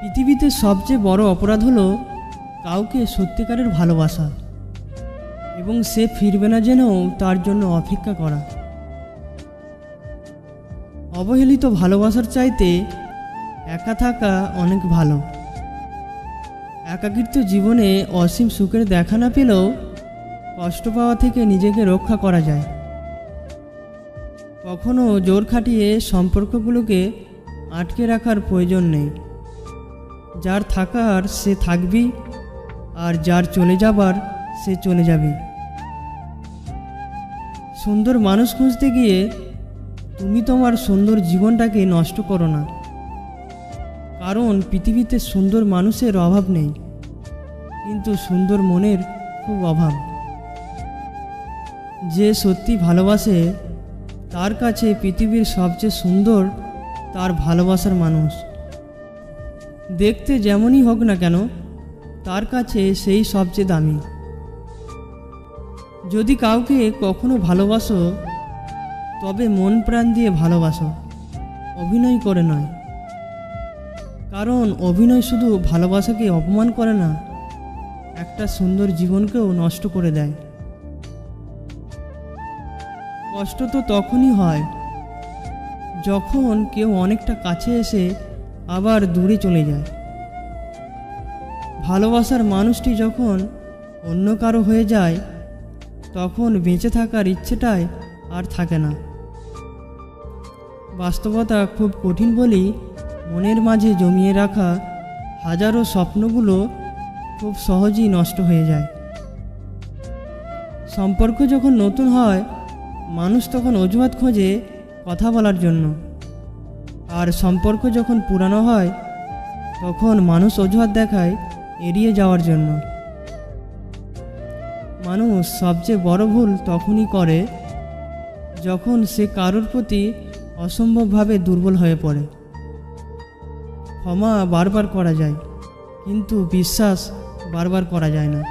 পৃথিবীতে সবচেয়ে বড় অপরাধ হলো কাউকে সত্যিকারের ভালোবাসা এবং সে ফিরবে না জেনেও তার জন্য অপেক্ষা করা। অবহেলিত ভালোবাসার চাইতে একা থাকা অনেক ভালো। একাকিত্ব জীবনে অসীম সুখের দেখা না পেলেও কষ্ট পাওয়া থেকে নিজেকে রক্ষা করা যায়। কখনো জোর খাটিয়ে সম্পর্কগুলোকে আটকে রাখার প্রয়োজন নেই। যার থাকার সে থাকবি, আর যার চলে যাবার সে চলে যাবে। সুন্দর মানুষ খুঁজতে গিয়ে তুমি তোমার সুন্দর জীবনটাকে নষ্ট করো না, কারণ পৃথিবীতে সুন্দর মানুষের অভাব নেই, কিন্তু সুন্দর মনের খুব অভাব। যে সত্যি ভালোবাসে তার কাছে পৃথিবীর সবচেয়ে সুন্দর তার ভালোবাসার মানুষ। দেখতে যেমনই হোক না কেন তার কাছে সেই সবচেয়ে দামি। যদি কাউকে কখনো ভালোবাসো তবে মন প্রাণ দিয়ে ভালোবাসো, অভিনয় করে নয়। কারণ অভিনয় শুধু ভালোবাসাকে অপমান করে না, একটা সুন্দর জীবনকেও নষ্ট করে দেয়। কষ্ট তো তখনই হয় যখন কেউ অনেকটা কাছে এসে আবার দূরে চলে যায়। ভালোবাসার মানুষটি যখন অন্য কারো হয়ে যায় তখন বেঁচে থাকার ইচ্ছেটাই আর থাকে না। বাস্তবতা খুব কঠিন বলেই মনের মাঝে জমিয়ে রাখা হাজারো স্বপ্নগুলো খুব সহজেই নষ্ট হয়ে যায়। সম্পর্ক যখন নতুন হয় মানুষ তখন অজুহাত খোঁজে কথা বলার জন্য, আর সম্পর্ক যখন পুরানো হয় তখন মানুষ অজুহাত দেখায় এড়িয়ে যাওয়ার জন্য। মানুষ সবচেয়ে বড় ভুল তখনই করে যখন সে কারোর প্রতি অসম্ভবভাবে দুর্বল হয়ে পড়ে। ক্ষমা বারবার করা যায়, কিন্তু বিশ্বাস বারবার করা যায় না।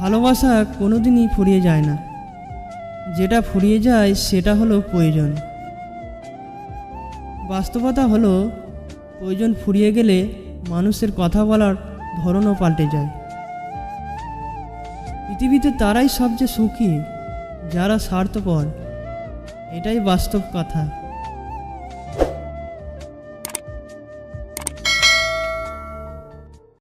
ভালোবাসা কোনোদিনই ফুরিয়ে যায় না, যেটা ফুরিয়ে যায় সেটা হলো প্রয়োজন। বাস্তবতা হলো প্রয়োজন ফুরিয়ে গেলে মানুষের কথা বলার ধরনও পাল্টে যায়। পৃথিবীতে তারাই সবচেয়ে সুখী যারা স্বার্থপর, এটাই বাস্তব কথা।